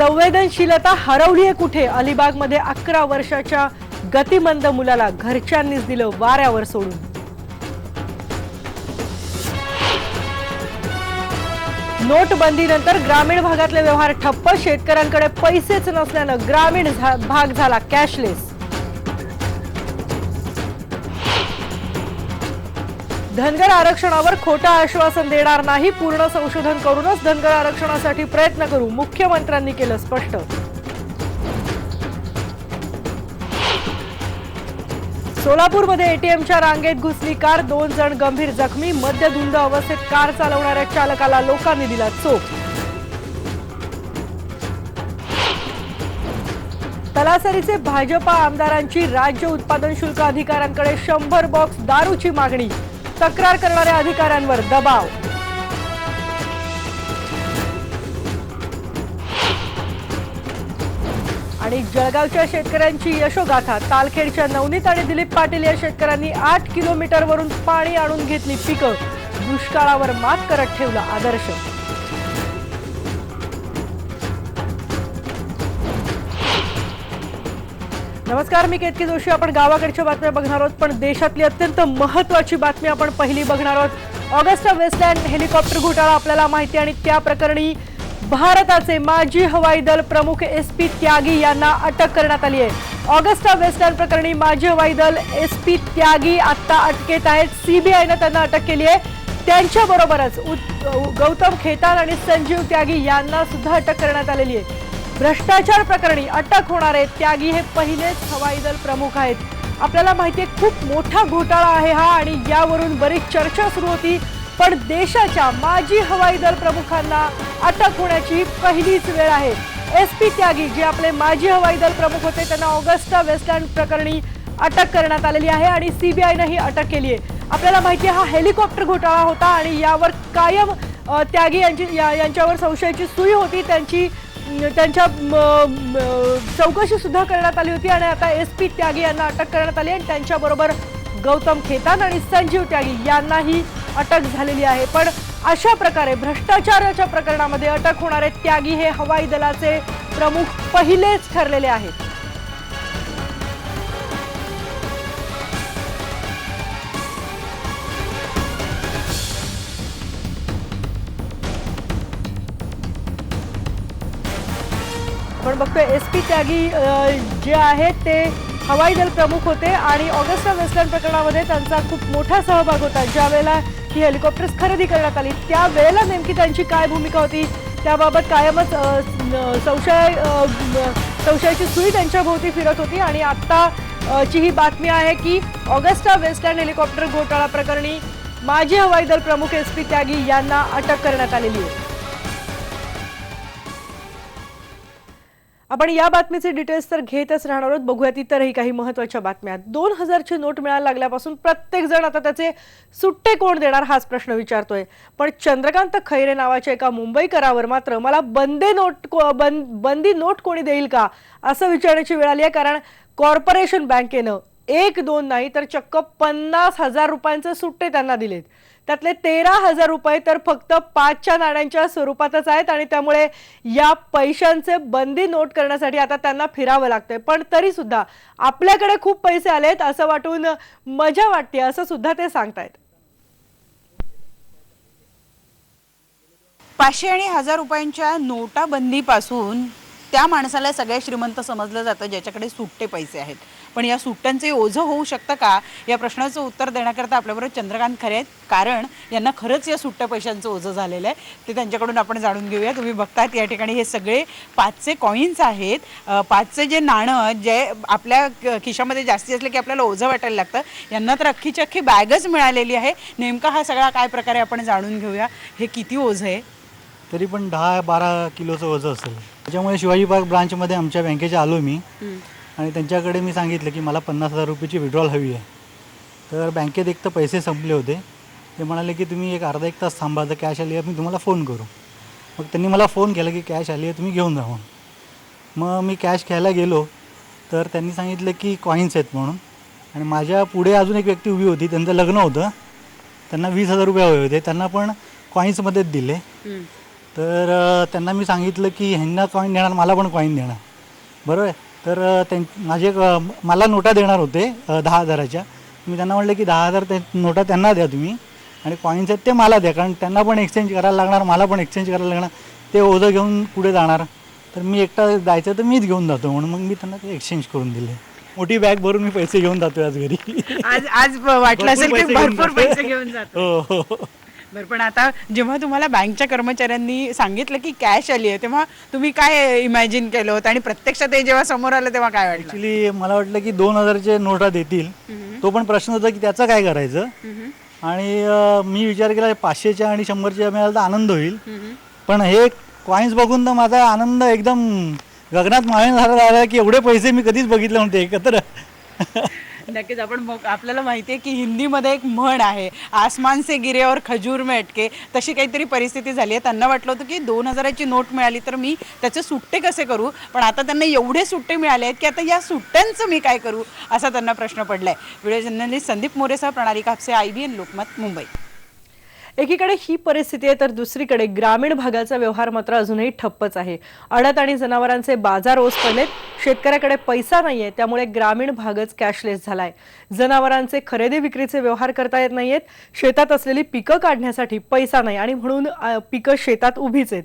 संवेदनशीलता हरवली आहे कुठे? अलिबागमध्ये 11 वर्षाच्या गतिमंद मुलाला घरच्यांनीच दिलं वाऱ्यावर सोडून। नोटबंदीनंतर ग्रामीण भागातले व्यवहार ठप्प, शेतकऱ्यांकडे पैसेच नसल्यानं ग्रामीण भाग झाला कॅशलेस। धनगर आरक्षणावर खोटं आश्वासन देणार नाही, पूर्ण संशोधन करूनच धनगर आरक्षणासाठी प्रयत्न करू, मुख्यमंत्र्यांनी केलं स्पष्ट। सोलापूरमध्ये एटीएमच्या रांगेत घुसली कार, 2 जण गंभीर जखमी, मद्यधुंद अवस्थेत कार चालवणाऱ्या चालकाला लोकांनी दिला चोप। तलासरीचे भाजपा आमदारांची राज्य उत्पादन शुल्क अधिकाऱ्यांकडे 100 बॉक्स दारूची मागणी, तक्रार करणाऱ्या अधिकाऱ्यांवर दबाव। आणि जळगावच्या शेतकऱ्यांची यशोगाथा, तालखेडच्या नवनीत आणि दिलीप पाटील या शेतकऱ्यांनी 8 किलोमीटरवरून पाणी आणून घेतली पिकं, दुष्काळावर मात करत ठेवला आदर्श। नमस्कार, मी केतकी जोशी। आपण गावाकडच्या बातम्या बघणार आहोत, पण देशातली अत्यंत महत्त्वाची बातमी आपण पहिली बघणार आहोत। ऑगस्टा वेस्टलँड हेलिकॉप्टर घोटाळा आपल्याला माहिती, आणि त्या प्रकरणी भारताचे माजी हवाई दल प्रमुख SP त्यागी यांना अटक करण्यात आली आहे। ऑगस्टा वेस्टलँड प्रकरणी माजी हवाई दल SP त्यागी आता अटकेत आहेत। CBIने त्यांना अटक केली आहे। त्यांच्याबरोबरच गौतम खेतान आणि संजीव त्यागी यांना सुद्धा अटक करण्यात आलेली आहे। भ्रष्टाचार प्रकरणी अटक होणारे त्यागी हे पहिलेच हवाई दल प्रमुख आहेत। आपल्याला माहिती आहे खूप मोठा घोटाळा आहे हा, आणि यावरून बरीच चर्चा सुरू होती, पण देशाच्या माजी हवाई दल प्रमुखांना अटक होण्याची पहिलीच वेळ आहे। SP त्यागी जे आपले माजी हवाई दल प्रमुख होते, त्यांना ऑगस्टा वेस्टलँड प्रकरणी अटक करण्यात आलेली आहे आणि CBIने ही अटक केली आहे। आपल्याला माहिती आहे हा हेलिकॉप्टर घोटाळा होता, आणि यावर कायम त्यागी यांच्यावर संशयाची सुई होती। त्यांच्या चौकशी सुद्धा करण्यात आली होती, आणि आता SP त्यागी यांना अटक करण्यात आली आणि त्यांच्याबरोबर गौतम खेतान आणि संजीव त्यागी यांनाही अटक झालेली आहे। पण अशा प्रकारे भ्रष्टाचाराच्या प्रकरणामध्ये अटक होणारे त्यागी हे हवाई दलाचे प्रमुख पहिलेच ठरलेले आहेत। आपण बघतोय SP त्यागी जे आहेत ते हवाई दल प्रमुख होते, आणि ऑगस्टा वेस्टलँड प्रकरणामध्ये त्यांचा खूप मोठा सहभाग होता। ज्या वेळेला ही हेलिकॉप्टर्स खरेदी करण्यात आली त्यावेळेला नेमकी त्यांची काय भूमिका होती त्याबाबत कायमच संशयाची सुई त्यांच्या भोवती फिरत होती। आणि आता ची ही बातमी आहे की ऑगस्टा वेस्टलँड हेलिकॉप्टर घोटाळा प्रकरणी माजी हवाई दल प्रमुख SP त्यागी यांना अटक करण्यात आलेली आहे। आपण या बातमीचे डिटेल्स तर घेतच राहणार आहोत। बघूयात इतरही काही महत्त्वाच्या बातम्या। 2000ची नोट मिळायला लागल्यापासून प्रत्येक जण आता त्याचे सुट्टे कोण देणार हाच प्रश्न विचारतोय, पण चंद्रकांत खैरे नावाच्या एका मुंबईकरावर मात्र मला बंदी नोट कोणी देईल का असं विचारण्याची वेळ आली आहे। कारण कॉर्पोरेशन बँकेनं 1-2 नाही तर चक्क 50,000 रुपयांचे सुट्टे त्यांना दिलेत। त्यातले 13,000 रुपये तर फक्त 5च्या नाण्यांच्या स्वरूपातच आहेत, आणि त्यामुळे या पैशांचे बंदी नोट करण्यासाठी आता त्यांना फिरावं लागतंय। पण तरी सुद्धा आपल्याकडे खूप पैसे आलेत असं वाटून मजा वाटते असं सुद्धा ते सांगतायत। 500 आणि 1000 रुपयांच्या नोटाबंदीपासून त्या माणसाला सगळ्यात श्रीमंत समजलं जातं ज्याच्याकडे सुट्टे पैसे आहेत। पण या सुट्ट्यांचे ओझं होऊ शकतं का या प्रश्नाचं उत्तर देण्याकरता आपल्याबरोबर चंद्रकांत खरे आहेत, कारण यांना खरंच या सुट्ट्या पैशांचं ओझं झालेलं आहे। ते त्यांच्याकडून आपण जाणून घेऊया। तुम्ही बघतायत या ठिकाणी हे सगळे 5चे कॉईन्स आहेत। 5चे जे नाणं जे आपल्या खिशामध्ये जास्ती असले की आपल्याला ओझं वाटायला लागतं, यांना तर अख्खीची अख्खी बॅगच मिळालेली आहे। नेमका हा सगळा काय प्रकारे आपण जाणून घेऊया। हे किती ओझं आहे? तरी पण 10-12 किलोचं वजन असेल। त्याच्यामुळे शिवाजी पार्क ब्रांचमध्ये आमच्या बँकेच्या आलो मी, आणि त्यांच्याकडे मी सांगितलं की मला 50,000 रुपयाची विड्रॉल हवी आहे। तर बँकेत एक तर पैसे संपले होते। ते म्हणाले की तुम्ही एक अर्धा 1 तास थांबा, तर कॅश आली आहे मी तुम्हाला फोन करू। मग त्यांनी मला फोन केला की कॅश आली आहे तुम्ही घेऊन जा म्हणून। मग मी कॅश घ्यायला गेलो तर त्यांनी सांगितलं की कॉईन्स आहेत म्हणून, आणि माझ्या पुढे अजून एक व्यक्ती उभी होती, त्यांचं लग्न होतं, त्यांना 20,000 रुपये हवे होते, त्यांना पण कॉईन्समध्येच दिले। तर त्यांना मी सांगितलं की ह्यांना कॉईन देणार, मला पण कॉईन देणार, बरोबर आहे. तर माझे मला नोटा देणार होते 10,000च्या. मी त्यांना म्हटलं की 10,000 नोटा त्यांना द्या तुम्ही आणि कॉईन्स आहेत ते मला द्या, कारण त्यांना पण एक्सचेंज करायला लागणार, मला पण एक्सचेंज करायला लागणार. ते ओझं घेऊन पुढे जाणार, तर मी एकटा जायचं तर मीच घेऊन जातो म्हणून मग मी त्यांना ते एक्सचेंज करून दिले. मोठी बॅग भरून मी पैसे घेऊन जातो आज घरी. आज वाटलं असेल की भरपूर पैसे घेऊन जातो. हो. बरं, पण आता जेव्हा तुम्हाला बँकच्या कर्मचाऱ्यांनी सांगितलं की कॅश आली आहे, तेव्हा तुम्ही काय इमॅजिन केलं होतं आणि प्रत्यक्षात ते जेव्हा समोर आलं तेव्हा काय वाटलं? ॲक्च्युली मला वाटलं की 2,000चे नोटा देतील, तो पण प्रश्न होता की त्याचं काय करायचं. आणि मी विचार केला 500च्या आणि 100च्या मिळाला तर आनंद होईल, पण हे कॉईन्स बघून तर माझा आनंद एकदम गगनात मावेन झाला की एवढे पैसे मी कधीच बघितले नव्हते एकत्र. नक्कीच. आपल्याला माहिती आहे की हिंदीमध्ये एक म्हण आहे, आसमान से गिरे और खजूर में अटके. तशी काहीतरी परिस्थिती झाली आहे. त्यांना वाटलं होतं की 2,000ची नोट मिळाली तर मी त्याचे सुट्टे कसे करू, पण आता त्यांना एवढे सुट्टे मिळाले आहेत की आता या सुट्ट्यांचं मी काय करू असा त्यांना प्रश्न पडलाय. व्हिडिओ जर्नलिस्ट संदीप मोरेसह प्रणाली कापसे, IBN लोकमत, मुंबई. एकीकडे ही परिस्थिती आहे तर दुसरीकडे ग्रामीण भागाचा व्यवहार मात्र अजूनही ठप्पच आहे. अडत आणि जनावरांचे बाजार ओस पडलेत. शेतकऱ्याकडे पैसा नाहीये, त्यामुळे ग्रामीण भागच कॅशलेस झालाय. जनावरांचे खरेदी विक्रीचे व्यवहार करता येत नाहीयेत. शेतात असलेली पिकं काढण्यासाठी पैसा नाही आणि म्हणून पिकं शेतात उभीच आहेत.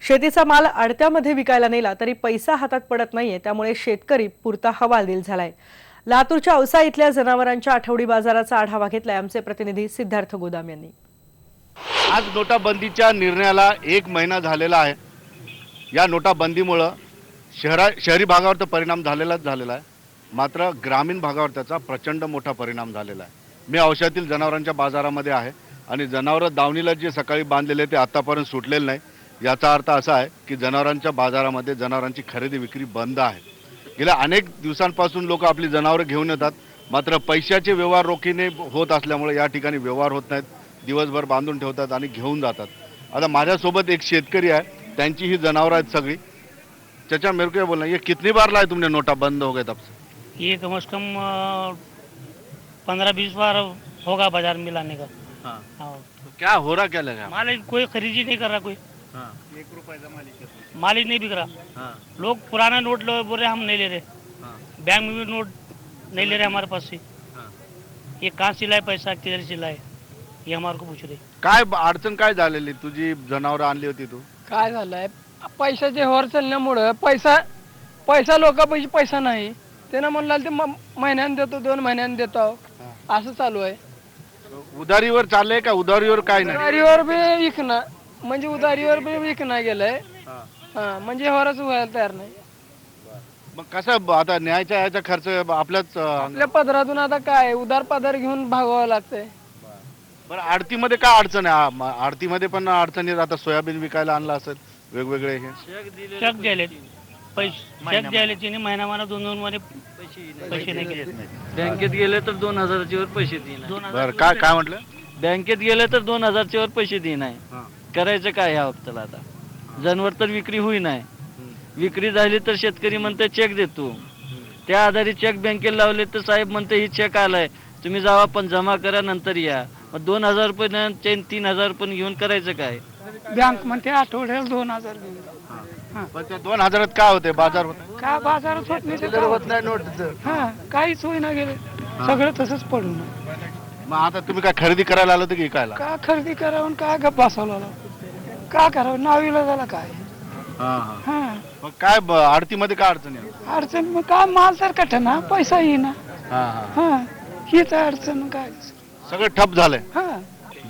शेतीचा माल आडत्यामध्ये विकायला नेला तरी पैसा हातात पडत नाहीये, त्यामुळे शेतकरी पुरता हवालदिल झालाय. लातूरच्या औसा इथल्या जनावरांच्या आठवडी बाजाराचा आढावा घेतलाय आमचे प्रतिनिधी सिद्धार्थ गोदाम यांनी. आज नोटाबंदीच्या निर्णयाला 1 महिना झालेला आहे. या नोटाबंदीमुळं शहरी भागावर तर परिणाम झालेलाच झालेला आहे, मात्र ग्रामीण भागावर त्याचा प्रचंड मोठा परिणाम झालेला आहे. मी औषधातील जनावरांच्या बाजारामध्ये आहे आणि जनावरं दावणीला जे सकाळी बांधलेले ते आत्तापर्यंत सुटलेले नाही. याचा अर्थ असा आहे की जनावरांच्या बाजारामध्ये जनावरांची खरेदी विक्री बंद आहे. गेल्या अनेक दिवसांपासून लोक आपली जनावरं घेऊन येतात, मात्र पैशाचे व्यवहार रोखीने होत असल्यामुळे या ठिकाणी व्यवहार होत नाहीत. दिवसभर बांधून ठेवतात आणि घेऊन जातात. आता माझ्यासोबत एक शेतकरी आहे, त्यांची ही जनावरं आहेत सगळी. चाचा मेरे को ये बोलना, ये कितनी बार लाए तुमने नोटा बंद हो गए तब से? ये कम से कम 15-20 बार होगा बाजार में लाने का। हाँ, हाँ। तो क्या हो रहा, क्या लगा? माल कोई खरीदी नहीं कर रहा, कोई हाँ, माल ही नहीं बिक रहा। हाँ, लोग पुराना नोट बोल रहे हम नहीं ले रहे, हाँ, बैंक में भी नोट नहीं ले रहे हमारे पास से। हाँ. ये कहाँ से लाए पैसा, किधर से लाए, ये हमारे को पूछ रहे। काय अडचण काय झालेली? तुझी जनावरं आणली होती तू? काय झालंय, पैशाचे व्यवहार चालण्यामुळं पैसा लोकांपाशी पैसा नाही. त्यानं म्हणलं ते महिन्यानं देतो, 2 महिन्यानं देतो, असं चालू आहे. उधारीवर चाललंय का? उधारीवर काय नाही? उधारीवर बी विकणं, म्हणजे उधारीवर बी विकणं गेलंय. हा. हा, म्हणजे व्यवहारच व्हायला तयार नाही. मग कसं आता न्यायचा याचा खर्च आपल्याच आपल्या पदरातून आता काय उधार पदर घेऊन भागवावं लागतंय. बरं, आडतीमध्ये काय अडचण आहे? आडतीमध्ये पण अडचणी आता सोयाबीन विकायला आणलं असेल वेगवेगळे हे चेक द्यायले पैसे, चेक द्यायले तिने महिना 2-2 मध्ये पैसे नाही केले. बँकेत गेले तर 2,000च्या वर पैसे देणार. बरं, काय म्हटलं? बँकेत गेले तर 2,000च्या वर पैसे देणार. करायचं काय ह्या वक्ताला? आता जनावर तर विक्री होई नाही. विक्री झाली तर शेतकरी म्हणते चेक देतो, त्या आधारे चेक बँकेला लावले तर साहेब म्हणते ही चेक आलाय, तुम्ही जावा पण जमा करा नंतर या. मग 2,000 रुपये 3,000 पण घेऊन करायचं काय? बँक म्हणते आठवड्याला 2,000 घेऊन जा. पण त्या 2,000 काय होते? बाजार होते? का बाजारात होत नाही, होत नाही नोटचं. हा, काहीच होईना गेले, सगळं तसंच पडून. मग आता तुम्ही काय खरेदी करायला आलो होते की विकायला? का खरेदी करावं, का गप्प बसवला, का करावं, नावीला झाला काय. हा, मग काय आडतीमध्ये काय अडचण आहे? अडचण मग काय, माल तर कठना, पैसा येईना. हा, हीच अडचण. काय सगळं ठप झालंय. हा,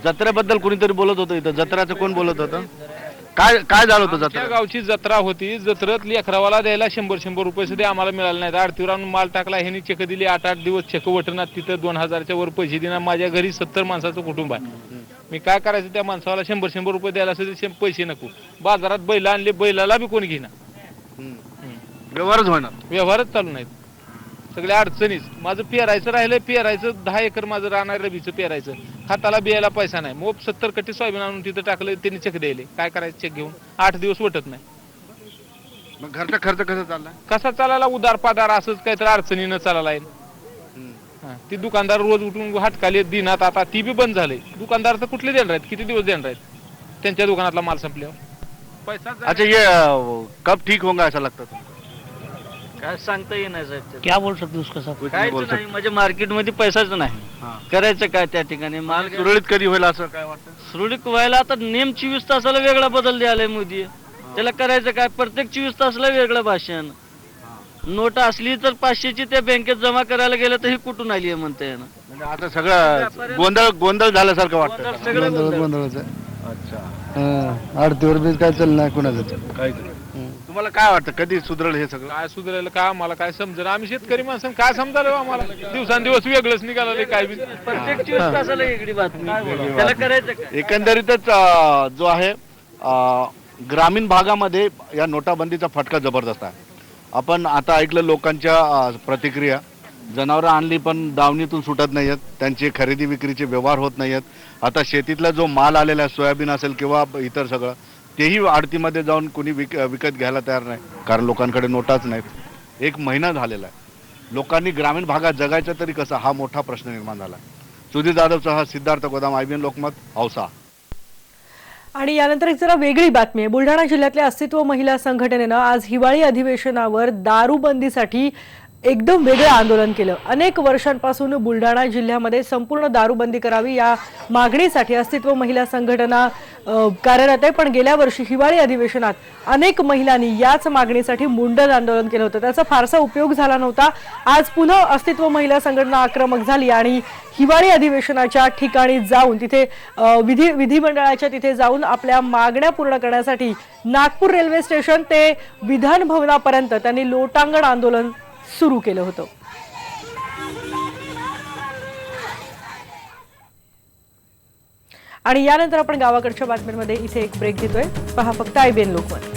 जत्रेबद्दल कोणीतरी बोलत होतं इथं, जत्रेचं कोण बोलत होतं? काय झालं होतं त्या जत्रेत? गावची जत्रा होती. जत्रेत लेकरावाला द्यायला 100 रुपये सुद्धा आम्हाला मिळाले नाहीत. आडतीवर आणून माल टाकला, ह्यांनी चेक दिली. 8-8 दिवस चेक वटणार, तिथं 2,000च्या वर पैसे देणार. माझ्या घरी 70 माणसाचं कुटुंब आहे. मी काय करायचं? त्या माणसाला 100 रुपये द्यायला सुद्धा पैसे नको. बाजारात बैल आणले, बैलाला बी कोणी घेणार. व्यवहारच होणार. व्यवहारच चालू नाहीत, सगळ्या अडचणीच. माझं पेरायचं राहिलंय, पेरायचं 10 एकर माझं राहणार रबीचं पेरायचं, हाताला बियायला पैसा नाही. मग 70 कट्टे सोयाबीन आणून तिथं टाकलं, त्यांनी चेक द्यायले. काय करायचं? चेक घेऊन 8 दिवस वटत नाही. मग घरचा खर्च कसा चाललाय? कसा चालायला? उदार पादार असंच काहीतरी अडचणीनं चालायला आहे. ती दुकानदार रोज उठून हटकाले दिनात, आता ती बी बंद झाले. दुकानदार तर कुठले देणार आहेत? किती दिवस देणार आहेत त्यांच्या दुकानातला माल संपल्यावर? पैसा अच्छा, ये कब ठीक होगा ऐसा लगता तुमको? काय सांगता येणार साहेब ते. क्या बोल सकते उसका सब? कुछ नाही काहीच बोल नाही म्हणजे मार्केटमध्ये पैसाच नाही. हा. करायचं काय त्या ठिकाणी माल सुरळीत कधी होईल असं काय वाटतं? सुरळीत व्हायला आता नेम 24 तासाला वेगळा बदल द्यायलाय मोदी. त्याला करायचं काय, प्रत्येक 24 तासाला वेगळं भाषण. नोट असली तर 500ची त्या बँकेत जमा करायला गेलं तर ही कुठून आली आहे म्हणते ना. म्हणजे आता सगळं गोंधळ झाल्यासारखं वाटतं. सगळं गोंधळ. अच्छा, आरतीवर बी काय चाललं नाही कुणाचं. काय तुम्हाला काय वाटतं कधी सुधरल हे सगळं? काय सुधारायला काय आम्हाला काय समजेल. आम्ही शेतकरी माणसं काय समजायला आम्हाला. दिवसांदिवस वेगळंच निघालं काय बी. प्रत्येक 24 तासाला वेगळी बातमी. त्याला करायचं काय. एकंदरीतच जो आहे ग्रामीण भागामध्ये या नोटाबंदीचा फटका जबरदस्त आहे. आपण आता ऐकलं लोकांच्या प्रतिक्रिया. जनावरं आणली पण दावणीतून सुटत नाही आहेत, त्यांचे खरेदी विक्रीचे व्यवहार होत नाही आहेत. आता शेतीतला जो माल आलेला आहे, सोयाबीन असेल किंवा इतर सगळं, तेही आडतीमध्ये जाऊन कोणी विकत घ्यायला तयार नाही, कारण लोकांकडे नोटाच नाहीत. 1 महिना झालेला आहे. लोकांनी ग्रामीण भागात जगायचं तरी कसं, हा मोठा प्रश्न निर्माण झाला. सुधीर जाधवसह सिद्धार्थ गोदाम, IBN लोकमत, औसा. आणि यानंतर एक जरा वेगळी बातमी आहे. बुलढाणा जिल्ह्यातल्या अस्तित्व महिला संघटनेनं आज हिवाळी अधिवेशनावर दारूबंदीसाठी एकदम वेगळं आंदोलन केलं. अनेक वर्षांपासून बुलढाणा जिल्ह्यामध्ये संपूर्ण दारूबंदी करावी या मागणीसाठी अस्तित्व महिला संघटना कार्यरत आहे. पण गेल्या वर्षी हिवाळी अधिवेशनात अनेक महिलांनी याच मागणीसाठी मुंडन आंदोलन केलं होतं. त्याचा फारसा उपयोग झाला नव्हता. आज पुन्हा अस्तित्व महिला संघटना आक्रमक झाली आणि हिवाळी अधिवेशनाच्या ठिकाणी जाऊन तिथे विधिमंडळाच्या तिथे जाऊन आपल्या मागण्या पूर्ण करण्यासाठी नागपूर रेल्वे स्टेशन ते विधान भवनापर्यंत त्यांनी लोटांगण आंदोलन सुरू केलं होतं. आणि यानंतर आपण गावाकडच्या बातम्यांमध्ये इथे एक ब्रेक घेतोय. पहा फक्त IBN लोकमत.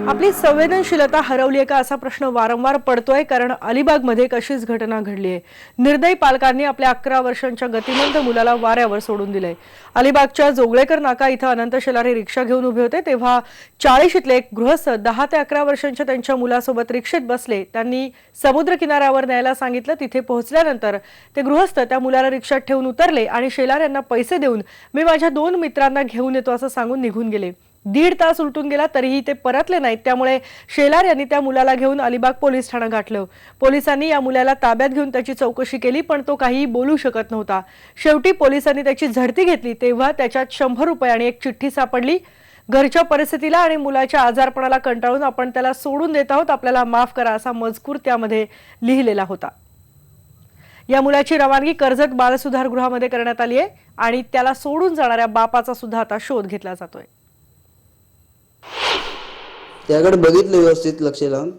आपली संवेदनशीलता हरवली आहे का असा प्रश्न वारंवार पडतोय, कारण अलिबागमध्ये एक अशीच घटना घडली आहे. निर्दयी पालकांनी आपल्या 11 वर्षांच्या गतिमंत मुलाला वाऱ्यावर सोडून दिलंय. अलिबागच्या जोगळेकर नाका इथं अनंत शेलारे रिक्षा घेऊन उभे होते, तेव्हा 40 इथले एक गृहस्थ 10 ते 11 वर्षांच्या त्यांच्या मुलासोबत रिक्षेत बसले. त्यांनी समुद्र किनाऱ्यावर न्यायला सांगितलं. तिथे पोहोचल्यानंतर ते गृहस्थ त्या मुलाला रिक्षात ठेवून उतरले आणि शेलार यांना पैसे देऊन मी माझ्या 2 मित्रांना घेऊन येतो असं सांगून निघून गेले. 1.5 तास उलटून गेला तरीही ते परतले नाहीत. त्यामुळे शेलार यांनी त्या मुलाला घेऊन अलिबाग पोलीस ठाणं गाठलं. पोलिसांनी या मुलाला ताब्यात घेऊन त्याची चौकशी केली, पण तो काहीही बोलू शकत नव्हता. शेवटी पोलिसांनी त्याची झडती घेतली, तेव्हा त्याच्यात 100 रुपये आणि एक चिठ्ठी सापडली. घरच्या परिस्थितीला आणि मुलाच्या आजारपणाला कंटाळून आपण त्याला सोडून देत आहोत, आपल्याला माफ करा असा मजकूर त्यामध्ये लिहिलेला होता. या मुलाची रवानगी कर्जत बालसुधारगृहामध्ये करण्यात आली आहे आणि त्याला सोडून जाणाऱ्या बापाचा सुद्धा आता शोध घेतला जातोय. त्याकडे बघितलं व्यवस्थित लक्ष लावून,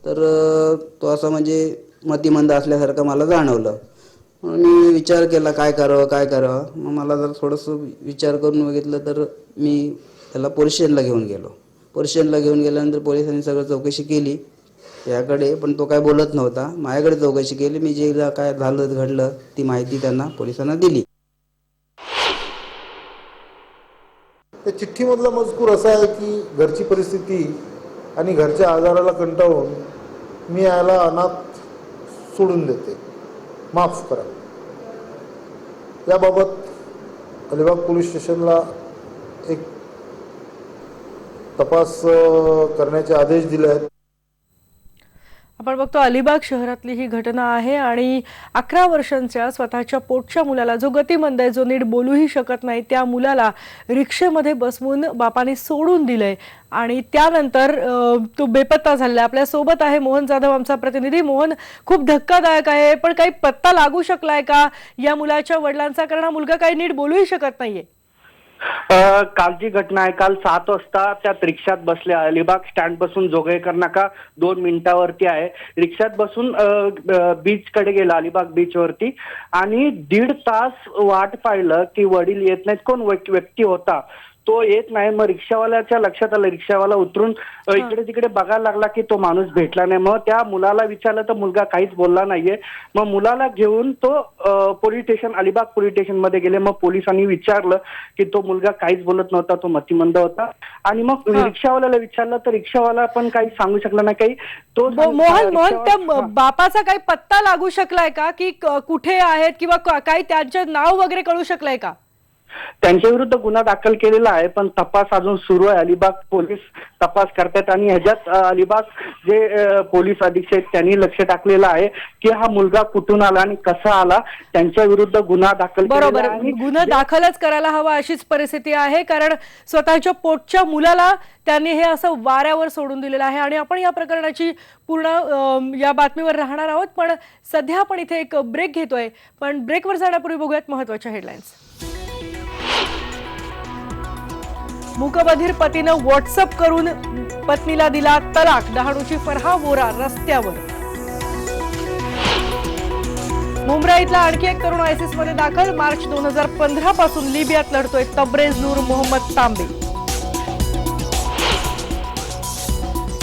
तर तो असा म्हणजे मतिमंद असल्यासारखं मला जाणवलं. म्हणून मी विचार केला काय करावं. मग मला जर थोडंसं विचार करून बघितलं तर मी त्याला पोलीस स्टेशनला घेऊन गेलो. पोलीस स्टेशनला घेऊन गेल्यानंतर पोलिसांनी सगळं चौकशी केली त्याकडे, पण तो काय बोलत नव्हता. माझ्याकडे चौकशी केली, मी जे काय झालं घडलं ती माहिती त्यांना पोलिसांना दिली. त्या चिठ्ठीमधला मजकूर असा आहे की घरची परिस्थिती आणि घरच्या आजाराला कंटाळून मी याला अनाथ सोडून देते, माफ करा. याबाबत अलिबाग पोलीस स्टेशनला एक तपास करण्याचे आदेश दिले आहेत. आपण बघतो अलिबाग शहरातली ही घटना आहे आणि 11 वर्षांच्या स्वतःच्या पोटच्या मुलाला, जो गतिमंद आहे, जो नीट बोलूही शकत नाही, त्या मुलाला रिक्षेमध्ये बसवून बापाने सोडून दिलंय आणि त्यानंतर तो बेपत्ता झालेला. आपल्या सोबत आहे मोहन जाधव, आमचा प्रतिनिधी. मोहन, खूप धक्कादायक आहे, पण काही पत्ता लागू शकलाय का या मुलाच्या वडिलांचा? कारण हा मुलगा काही नीट बोलूही शकत नाहीये. कालची घटना आहे. काल 7 वाजता त्यात रिक्षात बसले. अलिबाग स्टँड पासून जोगळेकर नाका 2 मिनिटावरती आहे. रिक्षात बसून बीच कडे गेला, अलिबाग बीच वरती, आणि 1.5 तास वाट पाहिलं की वडील येत नाहीत. कोण व्यक्ती होता तो येत नाही. मग रिक्षावाल्याच्या लक्षात आलं, रिक्षावाला उतरून इकडे तिकडे बघायला लागला की तो माणूस भेटला नाही. मग त्या मुलाला विचारलं तर मुलगा काहीच बोलला नाहीये. मग मुलाला घेऊन तो police station, Alibag police station मध्ये गेले. मग पोलिसांनी विचारलं की तो मुलगा काहीच बोलत नव्हता, तो मतिमंद होता. आणि मग रिक्षावाल्याला विचारलं तर रिक्षावाला पण काही सांगू शकला नाही काही. तो मोहन त्या बापाचा काही पत्ता लागू शकलाय का, की कुठे आहेत किंवा काही त्यांचं नाव वगैरे कळू शकलंय का? त्यांच्या विरुद्ध गुन्हा दाखल केलेला आहे, पण तपास अजून सुरू आहे. अलिबाग पोलीस तपास करतात आणि ह्याच्यात अलिबाग जे पोलीस अधीक्षक त्यांनी लक्ष टाकलेलं आहे की हा मुलगा कुठून आला आणि कसा आला. त्यांच्या विरुद्ध गुन्हा दाखल. बरोबर, गुन्हा दाखलच करायला हवा अशीच परिस्थिती आहे, कारण स्वतःच्या पोटच्या मुलाला त्यांनी हे असं वाऱ्यावर सोडून दिलेलं आहे. आणि आपण या प्रकरणाची पूर्ण या बातमीवर राहणार आहोत, पण सध्या आपण इथे एक ब्रेक घेतोय. पण ब्रेकवर जाण्यापूर्वी बघूयात महत्वाच्या हेडलाईन्स. मूकबधीर पतीनं व्हॉट्सअप करून पत्नीला दिला तलाक, डहाणूची फरहा वोरा रस्त्यावर. मुंब्रा इथला आणखी एक तरुण आयसिस मध्ये दाखल, मार्च 2015 पासून लिबियात लढतोय तब्रेज नूर मोहम्मद तांबे.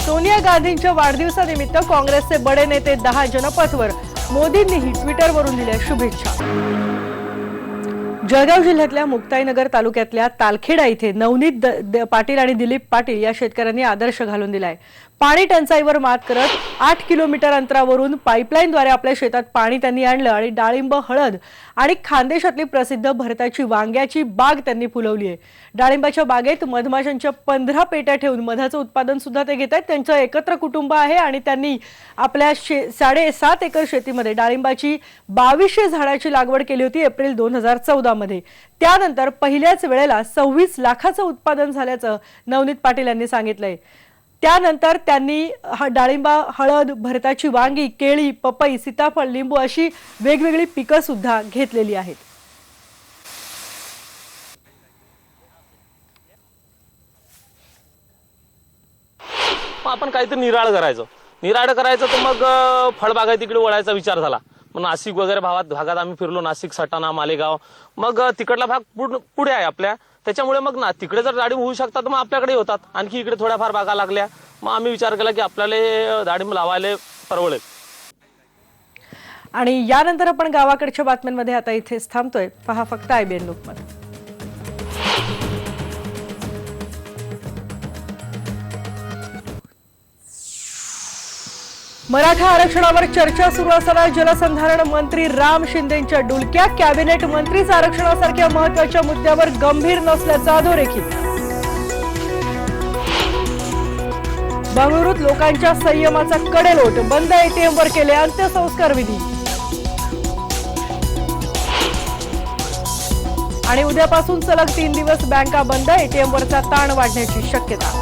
सोनिया गांधींच्या वाढदिवसानिमित्त काँग्रेसचे बडे नेते 10 जनपथवर, मोदींनीही ट्विटरवरून दिल्या शुभेच्छा. जळगाव जिल्ह्यातल्या मुक्ताईनगर तालुक्यातल्या तालखेडा इथे नवनीत पाटील आणि दिलीप पाटील या शेतकऱ्यांनी आदर्श घालून दिलाय. पाणी टंचाईवर मात करत 8 किलोमीटर अंतरावरून पाईपलाईनद्वारे आपल्या शेतात पाणी त्यांनी आणलं आणि डाळिंब, हळद आणि खानदेशातली प्रसिद्ध भरताची वांग्याची बाग त्यांनी फुलवली आहे. डाळिंबाच्या बागेत मधमाशांच्या 15 पेट्या ठेवून मधाचं उत्पादन सुद्धा ते घेत आहेत. त्यांचं एकत्र कुटुंब आहे आणि त्यांनी आपल्या 7.5 एकर शेतीमध्ये डाळिंबाची 2200 झाडाची लागवड केली होती एप्रिल 2014 मध्ये. त्यानंतर पहिल्याच वेळेला 26 लाखाचं उत्पादन झाल्याचं नवनीत पाटील यांनी सांगितलंय. त्यानंतर त्यांनी डाळिंबा, हळद, भरताची वांगी, केळी, पपई, सीताफळ, लिंबू अशी वेगवेगळी पिकं सुद्धा घेतलेली आहेत. आपण काहीतरी निराळ करायचं तर मग फळबागायतीकडे वळायचा विचार झाला. मग नाशिक वगैरे भागात आम्ही फिरलो, नाशिक, सटाणा, मालेगाव. मग तिकडला भाग पुढे आहे आपल्या, त्याच्यामुळे मग तिकडे जर डाळिंब होऊ शकतात तर मग आपल्याकडे होतात. आणखी इकडे थोड्याफार बागा लागल्या, मग आम्ही विचार केला की आपल्याला डाळिंब लावायला परवडेल. आणि यानंतर आपण गावाकडच्या बातम्यांमध्ये आता इथेच थांबतोय. पहा फक्त IBN लोकमत. मराठा आरक्षणावर चर्चा सुरू असताना जलसंधारण मंत्री राम शिंदेंच्या डुलक्या, कॅबिनेट मंत्रीच आरक्षणासारख्या महत्वाच्या मुद्द्यावर गंभीर नसल्याचा अधोरेखित. बंगळुरूत लोकांच्या संयमाचा कडेलोट, बंद ATMवर केले अंत्यसंस्कार विधी. आणि उद्यापासून सलग 3 दिवस बँका बंद, ATMवरचा ताण वाढण्याची शक्यता.